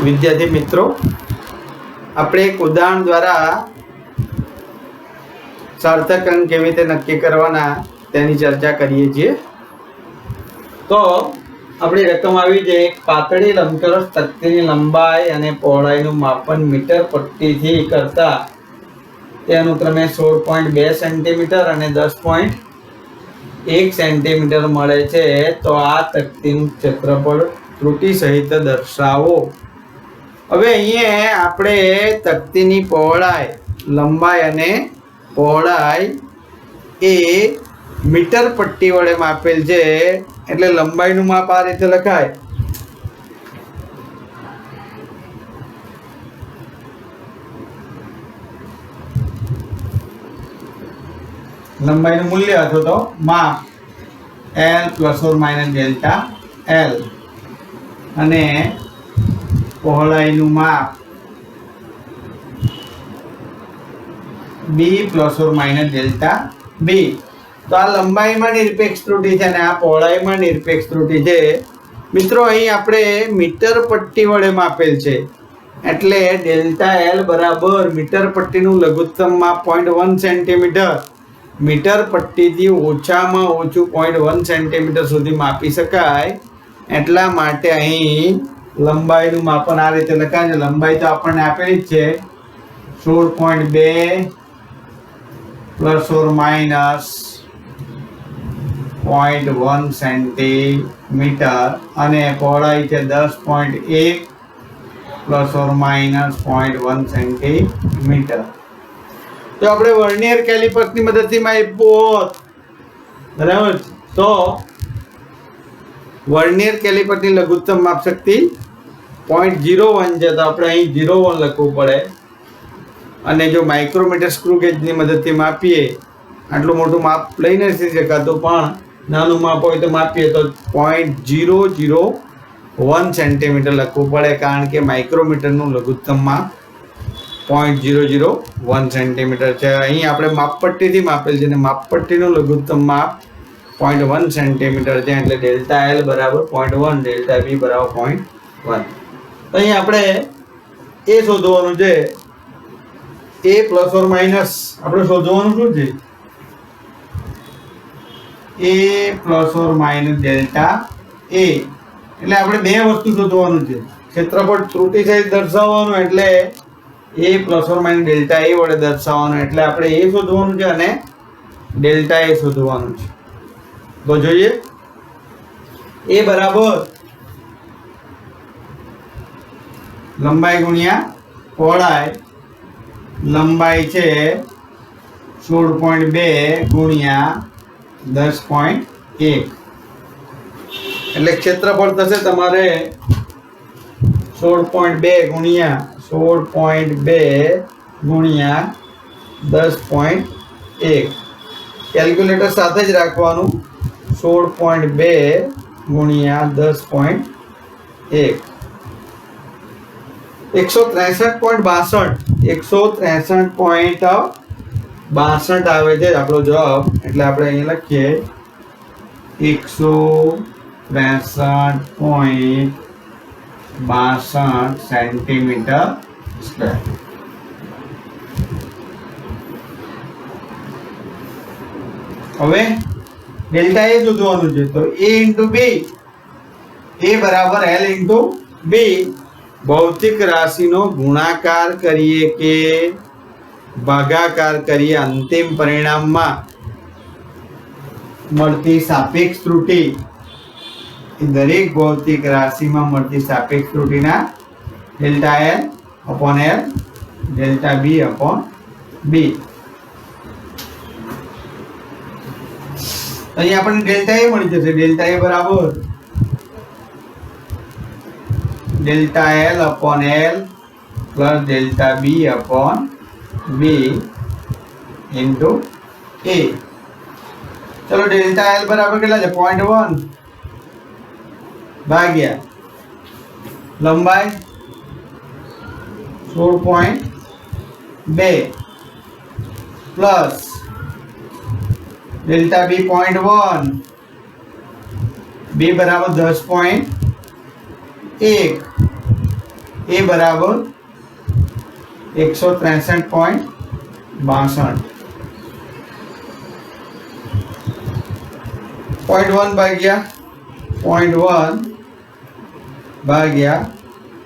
विद्यार्थी मित्रों, આપણે એક ઉદાહરણ દ્વારા સાર્થક અંક કેવી રીતે નક્કી કરવાના તેની ચર્ચા કરીએ છીએ। તો આપણી રકમ આવી છે, એક પાતળી લંબચોરસ તકતીની લંબાઈ અને પહોળાઈનું માપન મીટર પટ્ટીથી કરતા તે અનુક્રમે 16.2 સેન્ટીમીટર અને 10.1 સેન્ટીમીટર મળે છે। તો આ તકતીનું ક્ષેત્રફળ ત્રુટિ સહિત દર્શાવો। હવે અહીંયા આપણે તકતીની પહોળાઈ, લંબાઈ અને પહોળાઈ એ મીટર પટ્ટી વડે માપેલ છે, એટલે લંબાઈનું માપ આ રીતે લખાય। લંબાઈનું મૂલ્ય અથવા તો માપ L ± ડેલ્ટા L અને પહોળાઈનું માપ B ± ડેલ્ટા B। તો આ લંબાઈમાં નિરપેક્ષ ત્રુટિ છે અને આ પહોળાઈમાં નિરપેક્ષ ત્રુટિ છે। મિત્રો, અહીં આપણે મીટર પટ્ટી વડે માપેલ છે, એટલે ડેલ્ટા L બરાબર મીટર પટ્ટીનું લઘુત્તમ માપ 0.1 સેન્ટીમીટર, મીટર પટ્ટીથી ઓછામાં ઓછું 0.1 સેન્ટીમીટર સુધી માપી શકાય। એટલા માટે અહીં લંબાઈનું માપન આ રીતે લખાય છે। લંબાઈ તો આપણને આપેલી જ છે, 16.2 ± 0.1 સેન્ટીમીટર અને પહોળાઈ છે 10.1 ± 0.1 સેન્ટીમીટર। તો આપણે વર્નિયર કેલિપર્સની મદદથી માપ્યું, બરાબર। તો વર્નિયર કેલિપરની લઘુત્તમ માપ શક્તિ 0.01 છે, તો આપણે અહીં 0.1 લખવું પડે। અને જો માઇક્રોમીટર સ્ક્રૂ ગેજની મદદથી માપીએ, આટલું મોટું માપ લઈ નથી શકાતું, પણ નાનું માપ હોય તો માપીએ તો 0.001 સેન્ટીમીટર લખવું પડે, કારણ કે માઇક્રોમીટરનું લઘુત્તમ માપ 0.001 સેન્ટીમીટર છે। અહીં આપણે માપપટ્ટીથી માપેલ છે અને માપપટ્ટીનું લઘુત્તમ માપ 0.1 સેન્ટીમીટર છે, એટલે ડેલ્ટા L બરાબર 0.1, ડેલ્ટા B બરાબર 0.1। તો અહીં આપણે એ શોધવાનું છે, A ± આપણે શોધવાનું શું છે, A ± ડેલ્ટા A। એટલે આપણે બે વસ્તુ શોધવાનું છે, ક્ષેત્રફળ ત્રુટિ સહિત દર્શાવવાનું, એટલે A ± ડેલ્ટા A વડે દર્શાવવાનું, એટલે આપણે A શોધવાનું છે અને ડેલ્ટા A શોધવાનું છે। તો જોઈએ, A બરાબર લંબાઈ ગુણ્યા પહોળાઈ, લંબાઈ છે 16.2 ગુણ્યા 10.1, એટલે ક્ષેત્રફળ થશે તમારે 16.2 ગુણ્યા 10.1। કેલ્ક્યુલેટર સાથે જ રાખવાનું, 16.2 ગુણ્યા 10.1 163.62 આવે છે આપણો જવાબ। એટલે આપણે અહીંયા લખીએ 163.62 સેન્ટીમીટર સ્ક્વેર। હવે ડેલ્ટા A શોધવાનું છે, તો A × B, A બરાબર L × B। ભૌતિક રાશિનો ગુણાકાર કરીએ કે ભાગાકાર કરીએ, અંતિમ પરિણામમાં મળતી સાપેક્ષ ત્રુટિ, દરેક ભૌતિક રાશિમાં મળતી સાપેક્ષ ત્રુટિના ડેલ્ટા L/L, ડેલ્ટા B/B। અહીં આપણને ડેલ્ટા A મળી જશે, ડેલ્ટા A બરાબર delta L/L plus delta B/B into A। ચલો, ડેલ્ટા L બરાબર કેટલા છે, 0.1 ભાગ્યા લંબાઈ 16.2 પ્લસ ડેલ્ટા B 0.1, B બરાબર 10.1, એ બરાબર 163.62. 0.1 ભાગ્યા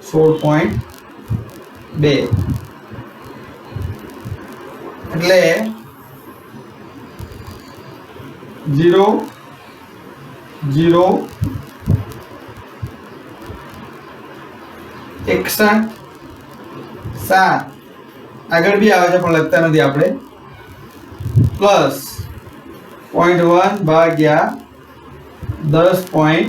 16.2 એટલે 0 0 61.7 આગળ બી આવે છે પણ લખતા નથી આપણે પ્લસ 0.1 ભાગ્યા 10.1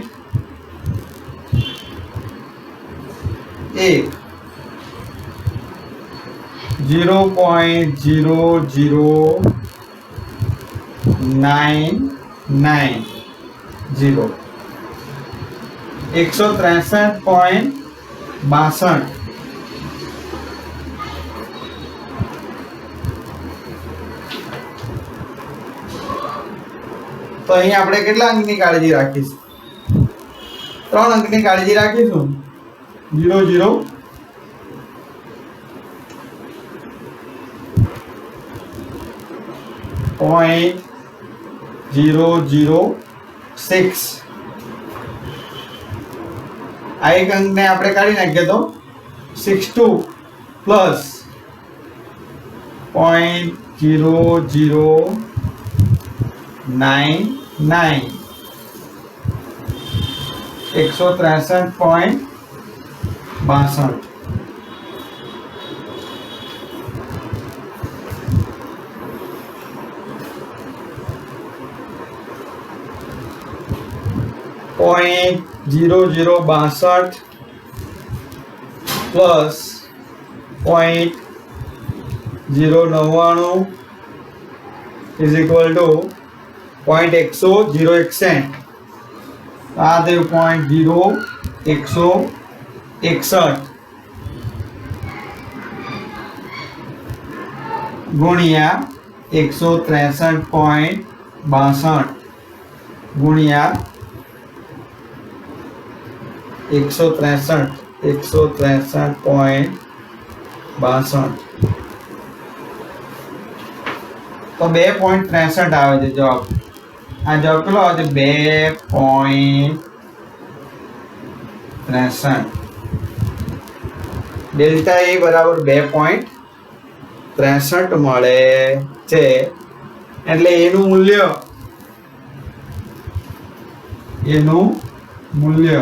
0.00990 163.62. તો અહીં આપણે કેટલા અંકની કાળજી રાખીશું? 3 અંકની કાળજી રાખીશું. 0 0 0.006 આ એક અંકને આપણે કાઢી નાખીએ તો 62 plus 0.0099 163.62. .0062 plus 0.099 is equal to 0.161. આ થયું 0.0161 ગુણ્યા 163.62 ગુણ્યા 163.62 તો 2.63 આવે છે જવાબ. આ જવાબ કેટલો આવે છે? 2.63. ડેલ્ટા એ બરાબર 2.63 મળે છે. એટલે એનું મૂલ્ય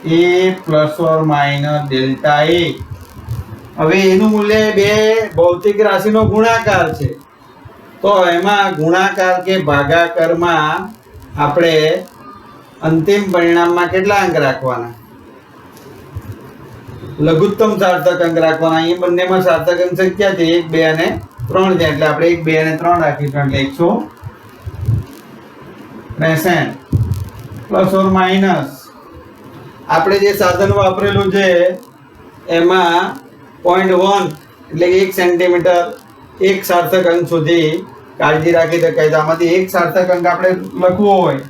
a plus or minus delta A. હવે એનું મૂલ્ય બે ભૌતિક રાશિનો ગુણાકાર છે તો એમાં ગુણાકાર કે ભાગાકારમાં આપણે અંતિમ પરિણામમાં કેટલા અંક રાખવાના? લઘુત્તમ સાર્થક અંક રાખવાના. અહીં બંનેમાં સાર્થક અંક સંખ્યા છે 1 2 અને 3 છે એટલે આપણે 1 2 અને 3 રાખીશું એટલે 163 પ્લસ ઓર માઇનસ આપણે જે સાધન વાપરેલું છે એમાં 0.1 એટલે 1 સેન્ટીમીટર એક સાર્થક અંક સુધી કાળજી રાખી શકાય. તો આમાંથી એક સાર્થક અંક આપણે લખવો હોય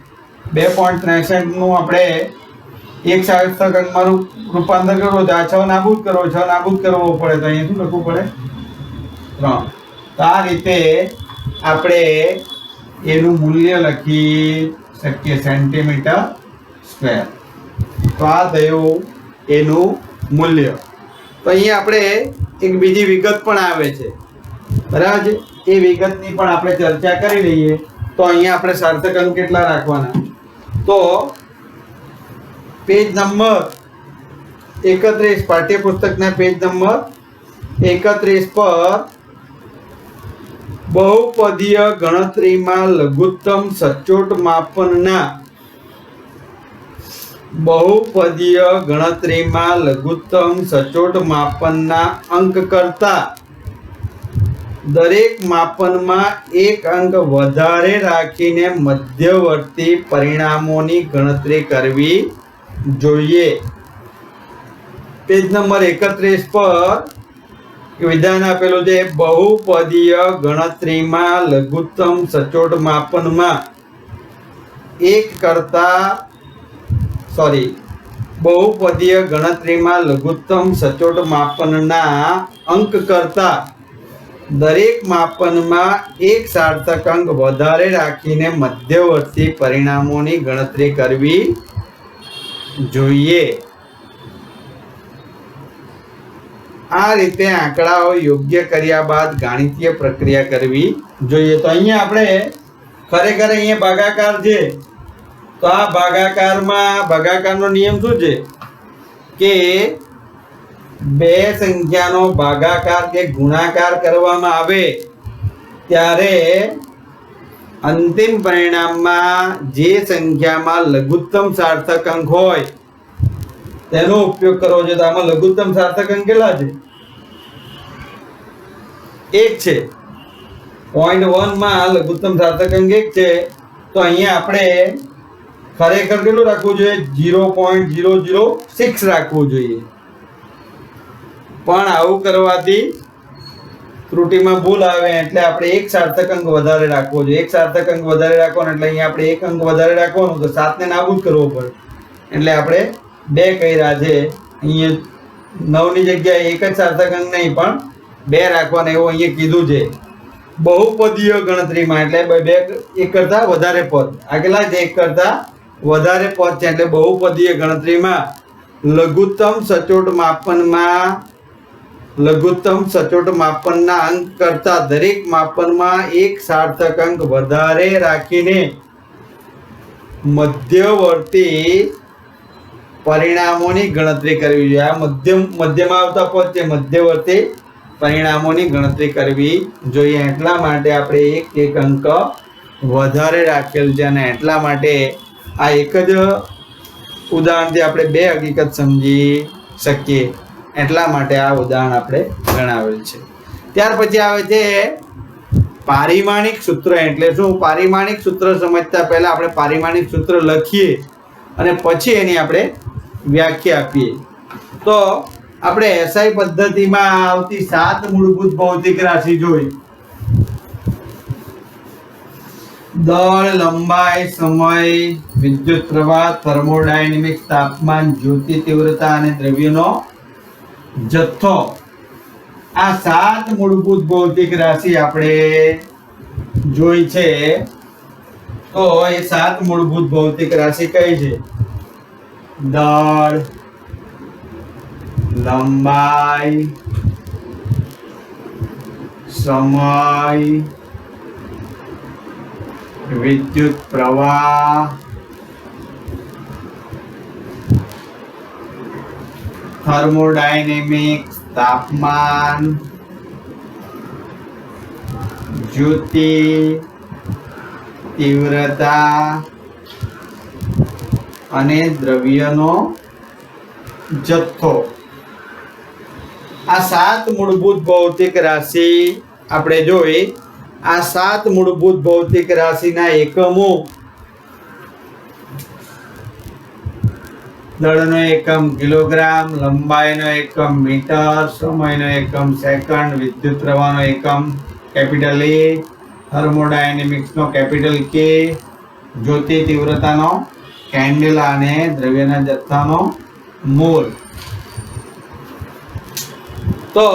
2.63 નું આપણે એક સાર્થક અંકમાં રૂપાંતર કરવું તો આ 6 નાબૂદ કરવો પડે તો અહીં શું લખવું પડે? 3. તો આ રીતે આપણે એનું મૂલ્ય લખી શકીએ સેન્ટીમીટર સ્ક્વેર. તો આ થયું એનું મૂલ્ય. તો અહીંયા આપણે એક બીજી વિગત પણ આવે છે બરાબર છે. એ વિગતની પણ આપણે ચર્ચા કરી લઈએ. તો અહીંયા આપણે સાર્થક અંક કેટલા રાખવાના? તો પેજ નંબર 31 પાઠ્યપુસ્તકના પેજ નંબર 31 પર બહુપદીય ગણતરીમાં લઘુત્તમ સચોટ માપનના અંક કરતા દરેક માપનમાં એક અંક વધારે રાખીને મધ્યવર્તી પરિણામોની ગણતરી કરવી જોઈએ. પેજ નંબર 31 પર વિધાન આપેલું છે બહુપદીય ગણતરીમાં લઘુત્તમ સચોટ માપનમાં બહુપદીય ગણતરીમાં લઘુત્તમ સચોટ માપનના અંક કરતા દરેક માપનમાં એક સાર્થક અંક વધારે રાખીને મધ્યવર્તી પરિણામોની ગણતરી કરવી જોઈએ। આ રીતે આંકડાઓ યોગ્ય કર્યા બાદ ગાણિતીય પ્રક્રિયા કરવી જોઈએ। તો અહીંયા આપણે ખરેખર અહીંયા ભાગાકાર છે, તો આ ભાગાકારનો નિયમ શું છે કે બે સંખ્યાનો ભાગાકાર કે ગુણાકાર કરવામાં આવે ત્યારે અંતિમ પરિણામમાં જે સંખ્યામાં લઘુત્તમ સાર્થક અંક હોય તેનો ઉપયોગ કરવો જોઈએ। તો આમાં લઘુત્તમ સાર્થક અંક કેટલા છે? 1 છે। 0.1 માં લઘુત્તમ સાર્થક અંક 1 છે, તો અહીંયા આપણે ખરેખર કેટલું રાખવું જોઈએ? 0.006 રાખવું જોઈએ। પણ આવું કરવાથી ત્રુટિમાં ભૂલ આવે, એટલે આપણે એક સાર્થક અંક વધારે રાખવો જોઈએ। એક સાર્થક અંક વધારે રાખવાનો એટલે અહીંયા આપણે એક અંક વધારે રાખવાનો, તો 7 ને નાબૂદ કરવો પડે, એટલે આપણે 2 કર્યા છે। અહીંયા 9 ની જગ્યાએ એક જ સાર્થક અંક નહીં પણ 2 રાખવાના એવું અહીંયા કીધું છે। બહુપદીય ગણતરીમાં એટલે 2 એક કરતા વધારે પદ, આ કેટલા છે? 1 કરતા વધારે પદ છે, એટલે બહુપદીય ગણતરીમાં લઘુત્તમ સચોટ માપનના અંક કરતા દરેક માપનમાં એક સાર્થક અંક વધારે રાખીને મધ્યવર્તી પરિણામોની ગણતરી કરવી જોઈએ। આ મધ્યમાં આવતા પદ છે, મધ્યવર્તી પરિણામોની ગણતરી કરવી જોઈએ। એટલા માટે આપણે એક અંક વધારે રાખેલ છે, અને એટલા માટે આ એક જ ઉદાહરણથી આપણે 2 હકીકત સમજી શકીએ, એટલા માટે આ ઉદાહરણ આપણે ગણાવેલ છે। ત્યાર પછી આવે છે પારિમાણિક સૂત્ર એટલે શું? પારિમાણિક સૂત્ર સમજતા પહેલા આપણે પારિમાણિક સૂત્ર લખીએ અને પછી એની આપણે વ્યાખ્યા આપીએ। તો આપણે એસઆઈ પદ્ધતિમાં આવતી 7 મૂળભૂત ભૌતિક રાશિ જોઈ: દળ, લંબાઈ, સમય, વિદ્યુત પ્રવાહ, થર્મોડાયનેમિક્સ, તાપમાન, જ્યોતિ તીવ્રતા અને દ્રવ્યનો જથ્થો। આ 7 મૂળભૂત ભૌતિક રાશિ આપણે જોઈ છે। તો એ 7 મૂળભૂત ભૌતિક રાશિ કઈ છે? દળ, લંબાઈ, સમય, વિદ્યુત પ્રવાહ, થર્મોડાયનેમિક્સ, તાપમાન, જ્યોતિ તીવ્રતા અને દ્રવ્યનો જથ્થો। આ 7 મૂળભૂત ભૌતિક રાશિ આપણે જોઈ। આ 7 મૂળભૂત ભૌતિક રાશિના એકમો: દળનો એકમ કિલોગ્રામ, લંબાઈનો એકમ મીટર, સમયનો એકમ સેકન્ડ, વિદ્યુત પ્રવાહનો એકમ કેપિટલ E, થર્મોડાયનેમિક્સનો કેપિટલ K, જ્યોતિ તીવ્રતાનો કેન્ડેલા અને દ્રવ્યના જથ્થાનો મોલ। તો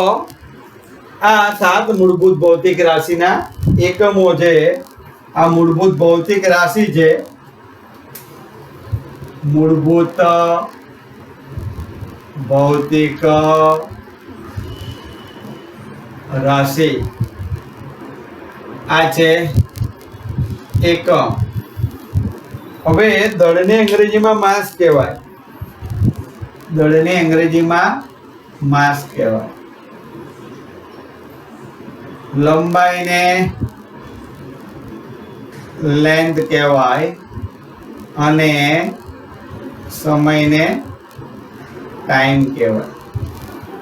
આ 7 મૂળભૂત ભૌતિક રાશિના એકમો છે। આ મૂળભૂત ભૌતિક રાશિ છે, મૂળભૂત ભૌતિક રાશિ આ છે એકમ। હવે દળને અંગ્રેજીમાં માસ કહેવાય, દળને અંગ્રેજીમાં માસ કહેવાય। લંબાઈને લેન્થ કહેવાય અને સમયને ટાઈમ કહેવાય।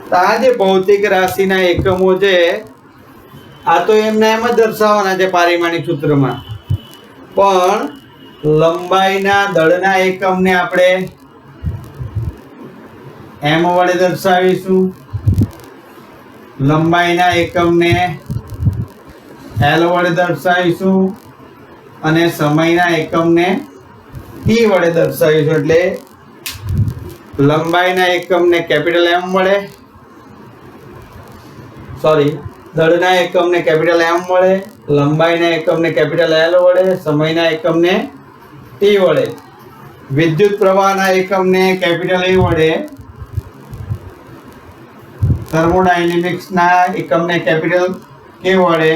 તો આ જે ભૌતિક રાશિના એકમો છે, આ તો એમને એમ જ દર્શાવવાના છે પારિમાણિક સૂત્રમાં, પણ લંબાઈના દળના એકમને આપણે m વડે દર્શાવીશું, લંબાઈના એકમને l વડે દર્શાવીશું અને સમયના એકમને t વડે દર્શાવીશું। એટલે લંબાઈના એકમને કેપિટલ એમ વડે, સોરી, દળના એકમને કેપિટલ એમ વડે, લંબાઈના એકમને કેપિટલ એલ વડે, સમયના એકમને ટી વડે, વિદ્યુત પ્રવાહના એકમને કેપિટલ એ વડે, થર્મોડાયનેમિક્સના એકમને કેપિટલ કે વડે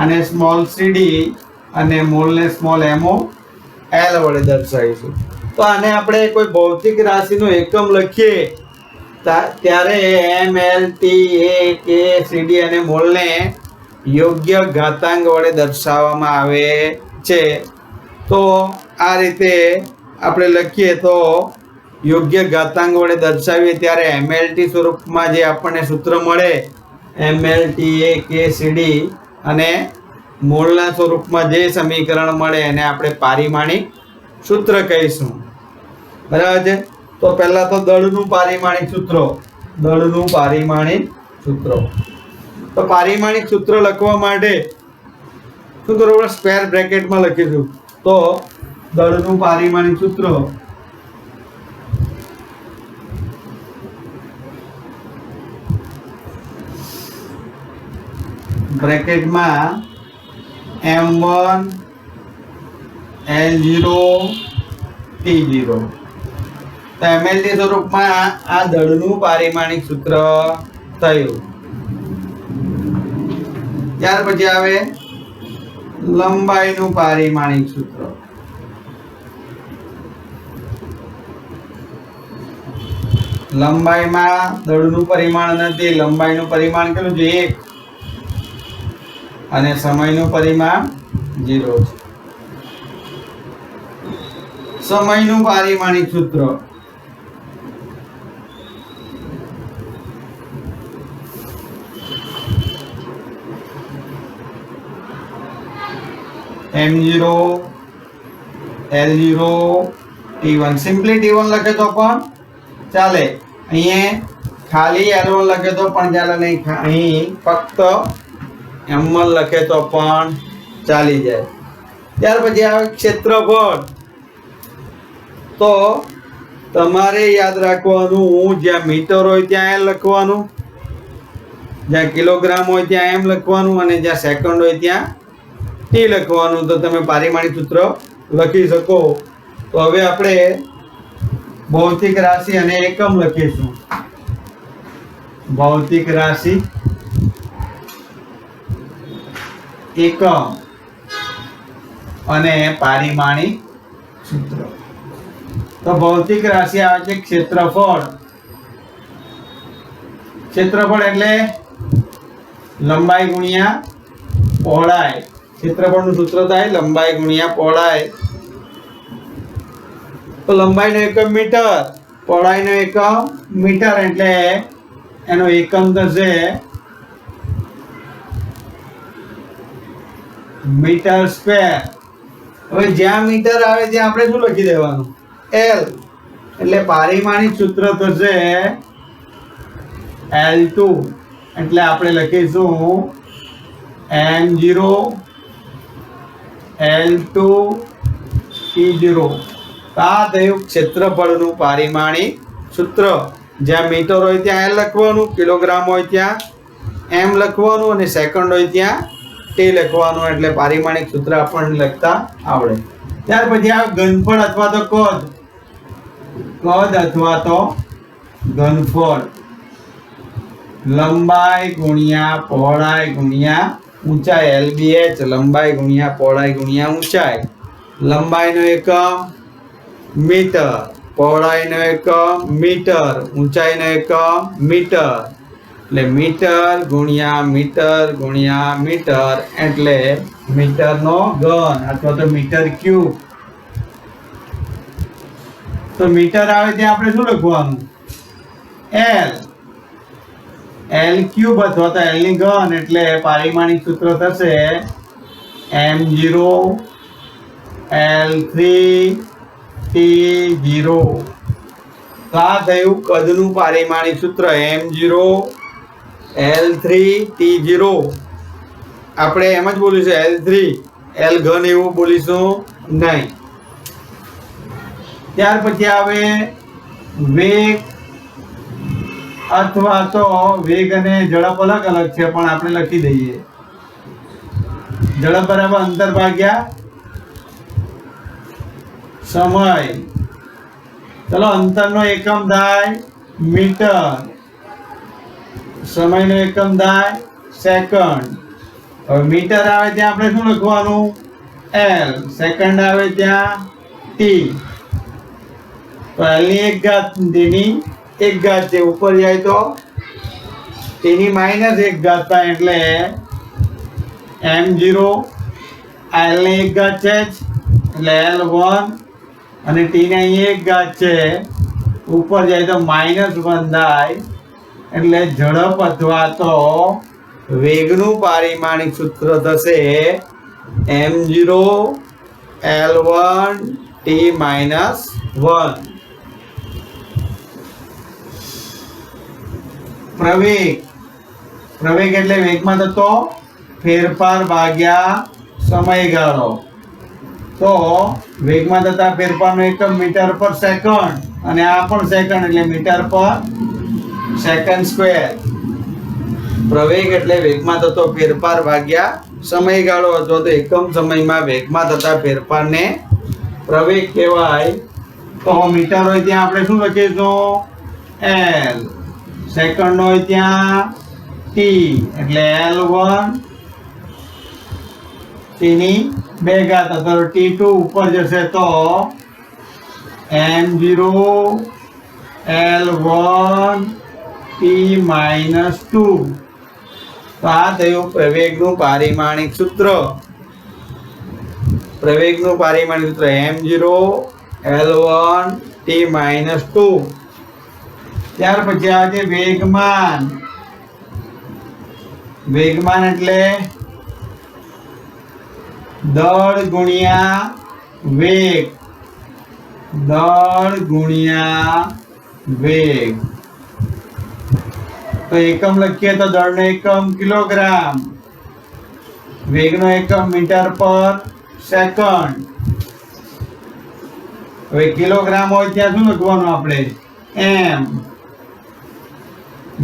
અને સ્મોલ સીડી અને મોલને સ્મોલ એમઓ એલ વડે દર્શાવીશું. તો આને આપણે કોઈ ભૌતિક રાશિનો એકમ લખીએ ત્યારે એમ એલ ટી એ કે સીડી અને મોલને યોગ્ય ઘાતાંક વડે દર્શાવવામાં આવે છે. તો આ રીતે આપણે લખીએ તો યોગ્ય ઘાતાંક વડે દર્શાવીએ ત્યારે એમએલટી સ્વરૂપમાં જે આપણને સૂત્ર મળે એમએલટી એ કે સીડી અને મોલના સ્વરૂપમાં જે સમીકરણ મળે એને આપણે પારિમાણિક સૂત્ર કહીશું. બરાબર છે. તો પહેલા તો દળનું પારિમાણિક સૂત્ર, દળનું પારિમાણિક સૂત્ર. તો પારિમાણિક સૂત્ર લખવા માટે શું કરવું? સ્ક્વેર બ્રેકેટમાં લખીશું. તો દળનું પારિમાણિક સૂત્ર બ્રેકેટમાં M1 L0 T0. તો એમએલટી સ્વરૂપમાં આ દળનું પારિમાણિક સૂત્ર થયું. ત્યાર પછી આવે લંબાઈનું પારિમાણિક સૂત્ર. લંબાઈમાં દળનું પરિમાણ નથી, લંબાઈનું પરિમાણ કેટલું છે? 1 અને સમયનું પરિમાણ 0 છે. સમયનું પારિમાણિક સૂત્ર M0 L0 T1. Simply T1 લખે તો પણ ચાલે, અહીંયા ખાલી L1 લખે તો પણ ચાલે નહીં, અહીં ફક્ત M1 લખે તો પણ ચાલી જાય. ત્યાર પછી આવે ક્ષેત્રફળ. તો તમારે યાદ રાખવાનું, જ્યાં મીટર હોય ત્યાં L લખવાનું, જ્યાં કિલોગ્રામ હોય ત્યાં M લખવાનું અને જ્યાં સેકન્ડ હોય ત્યાં T લખવાનું. તો તમે પારિમાણિક સૂત્ર લખી શકો. તો હવે આપણે ભૌતિક રાશિ અને એકમ લખીશું. ભૌતિક રાશિ, એકમ અને પારિમાણિક સૂત્ર. તો ભૌતિક રાશિ આવે છે ક્ષેત્રફળ. ક્ષેત્રફળ એટલે લંબાઈ ગુણ્યા પહોળાઈ. ક્ષેત્રફળનું સૂત્ર થાય લંબાઈ ગુણ્યા પહોળાઈ. તો લંબાઈનો એકમ મીટર, પહોળાઈનો એકમ મીટર, એટલે એનો એકમ થશે મીટર સ્ક્વેર. હવે જ્યાં મીટર આવે ત્યાં આપણે શું લખી દેવાનું? L. એટલે પારિમાણિક સૂત્ર થશે L2. એટલે આપણે લખીશું M0 L2 T0. આ થયું ક્ષેત્રફળનું પારિમાણિક સૂત્ર. જ્યાં મીટર હોય ત્યાં L લખવાનું, કિલોગ્રામ હોય ત્યાં M લખવાનું અને સેકન્ડ હોય ત્યાં T લખવાનું. એટલે પારિમાણિક સૂત્ર આપણને લખતા આવડે. ત્યાર પછી આ ઘનફળ અથવા તો કદ. કદ અથવા તો ઘનફળ. લંબાઈ ગુણ્યા પહોળાઈ ગુણ્યા ઊંચાઈ, LBH. લંબાઈ ગુણ્યા પહોળાઈ ગુણ્યા ઊંચાઈ. લંબાઈનો એકમ મીટર, પહોળાઈનો એકમ મીટર, ઊંચાઈનો એકમ મીટર. એટલે મીટર ગુણ્યા મીટર ગુણ્યા મીટર એટલે મીટરનો ઘન અથવા તો મીટર ક્યુબ. તો મીટર આવે ત્યાં આપણે શું લખવાનું? L. L ક્યુબ અથવા તો L ની ઘન. એટલે પારિમાણિક સૂત્ર થશે M0 L3 T0. તો આ થયું કદનું પારિમાણિક સૂત્ર M0 L3 T0. આપણે એમ જ બોલીશું L3, L ઘન એવું બોલીશું નહીં. ત્યાર પછી આવે વેગ અથવા તો વેગ અને ઝડપ અલગ અલગ છે પણ આપણે લખી દઈએ ઝડપ બરાબર અંતર ભાગ્યા સમય. ચલો અંતરનો એકમ થાય મીટર, સમયનો એકમ થાય સેકન્ડ. હવે મીટર આવે ત્યાં આપણે શું લખવાનું એલ, સેકન્ડ આવે ત્યાં ટી. તો એલ ની એક ઘાત ટી ની એક ઘાત છે, ઉપર જાય તો ટી ની માઇનસ એક ઘાત થાય એટલે m0. એલ ની એક ઘાત છે એટલે l1 અને ટી ની અહીં એક ઘાત છે, ઉપર જાય તો -1 થાય એટલે ઝડપ અથવા તો વેગનું પારિમાણિક સૂત્ર થશે m0 l1 t -1. પ્રવેગ, પ્રવેગ એટલે વેગમાં થતો ફેરફાર ભાગ્યા સમયગાળો. તો વેગમાં થતા ફેરફારનો એકમ મીટર પર સેકન્ડ અને આ પણ સેકન્ડ એટલે મીટર પર સેકન્ડ સ્ક્વેર. પ્રવેગ એટલે વેગમાં થતો ફેરફાર ભાગ્યા સમયગાળો અથવા તો એકમ સમયમાં વેગમાં થતા ફેરફારને પ્રવેગ કહેવાય. તો મીટર હોય ત્યાં આપણે શું લખીશું l, સેકન્ડ હોય ત્યાં t એટલે l1 t ની 2 ઘાત અથવા t2 ઉપર જશે તો m0 l1 t -2. તો આ થયું પ્રવેગનું પારિમાણિક સૂત્ર. પ્રવેગનું પારિમાણિક સૂત્ર m0 l1 t -2. ત્યાર પછી આવે છે વેગમાન. વેગમાન એટલે દળ ગુણ્યા વેગ, દળ ગુણ્યા વેગ. તો એકમ લખીએ તો દળનો એકમ કિલોગ્રામ, વેગનો એકમ મીટર પર સેકન્ડ. હવે કિલોગ્રામ હોય ત્યાં શું લખવાનું આપણે m,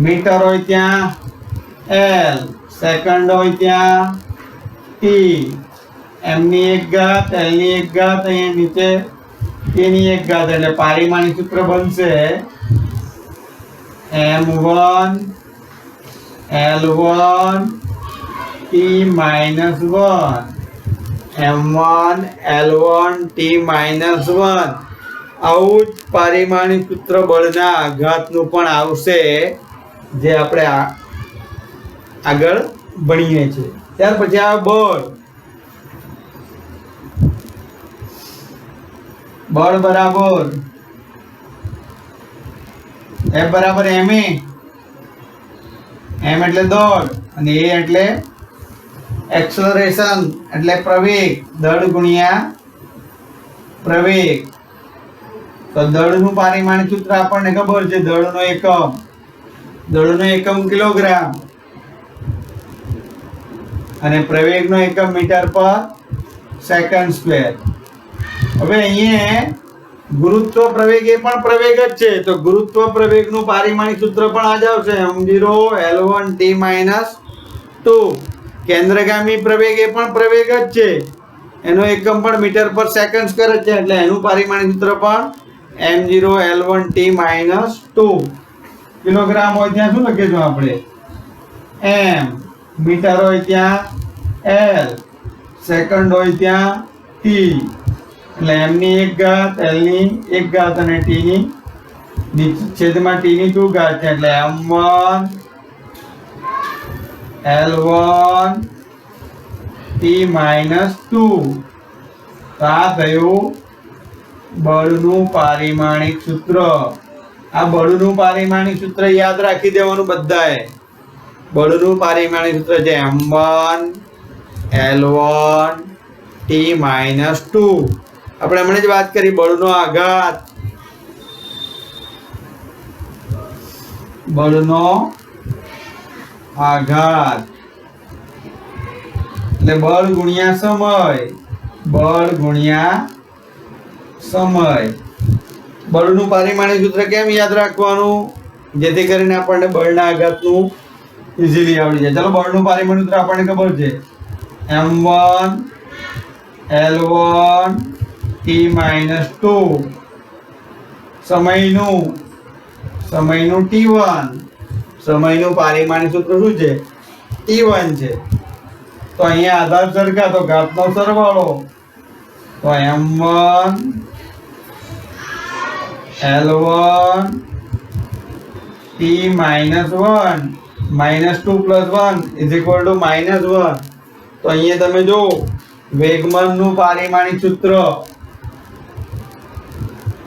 મીટર હોય ત્યાં l, સેકન્ડ હોય ત્યાં t. m ની એક ઘાત l ની એક ઘાત અહીંયા નીચે t ની એક ઘાત એટલે પારિમાણિક સૂત્ર બનશે m1 l1 t -1, m1 l1 t -1. આવું જ પારિમાણિક સૂત્ર બળના આઘાતનું પણ આવશે જે આપણે આગળ ભણીએ છીએ. ત્યાર પછી આવે બળ. બળ બરાબર F બરાબર ma, m એટલે દળ અને a એટલે એક્સલરેશન એટલે પ્રવેગ, દળ ગુણ્યા પ્રવેગ. તો દળનું પારિમાણિક સૂત્ર આપણને ખબર છે, દળનો એકમ કિલોગ્રામ અને પ્રવેગનો એકમ મીટર પર સેકન્ડ સ્ક્વેર. હવે અહીંયા ગુરુત્વ પ્રવેગ એ પણ પ્રવેગ જ છે, તો ગુરુત્વ પ્રવેગનું પારિમાણિક સૂત્ર પણ આ જ આવશે m0 l1 t -2. કેન્દ્રગામી પ્રવેગ એ પણ પ્રવેગ જ છે, એનો એકમ પણ મીટર પર સેકન્ડ સ્ક્વેર જ છે એટલે એનું પારિમાણિક સૂત્ર પણ m0 l1 t -2. કિલોગ્રામ હોય ત્યાં શું લખીશું આપણે m, મીટર હોય ત્યાં l, સેકન્ડ હોય ત્યાં t એટલે m ની એક ઘાત l ની એક ઘાત અને t ની છેદમાં t ની 2 ઘાત છે એટલે m1 l1 t -2. તો આ થયું બળનું પારિમાણિક સૂત્ર. આ બળનું પારિમાણિક સૂત્ર યાદ રાખી દેવાનું બધાએ. બળનું પારિમાણિક સૂત્ર છે m1 l1 t -2. આપણે હમણાં જ વાત કરી બળનો આઘાત. બળનો આઘાત એટલે બળ ગુણ્યા સમય, બળ ગુણ્યા સમય. બળનું પારિમાણિક સૂત્ર કેમ યાદ રાખવાનું? જેથી કરીને આપણને બળના આઘાતનું ઇઝીલી આવડી જાય. ચલો બળનું પારિમાણિક સૂત્ર આપણને ખબર છે, m1 l1 t-2. સમયનું t1, સમયનું પારિમાણિક સૂત્ર શું છે? t1 છે. તો અહીંયા આધાર સરખા તો ઘાતનો સરવાળો, તો m1 l1 t-1 -2 + 1 = -1. તો અહીંયા તમે જો વેગમાનનું પારિમાણિક સૂત્ર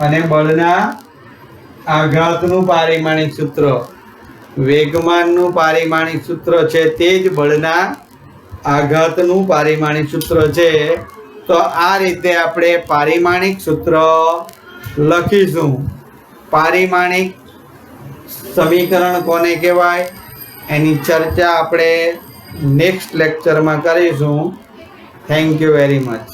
અને બળના આઘાતનું પારિમાણિક સૂત્ર, વેગમાનનું પારિમાણિક સૂત્ર છે તે જ બળના આઘાતનું પારિમાણિક સૂત્ર છે. તો આ રીતે આપણે પારિમાણિક સૂત્ર લખીશું. પારિમાણિક સમીકરણ કોને કહેવાય એની ચર્ચા આપણે નેક્સ્ટ લેક્ચરમાં કરીશું. Thank you very much.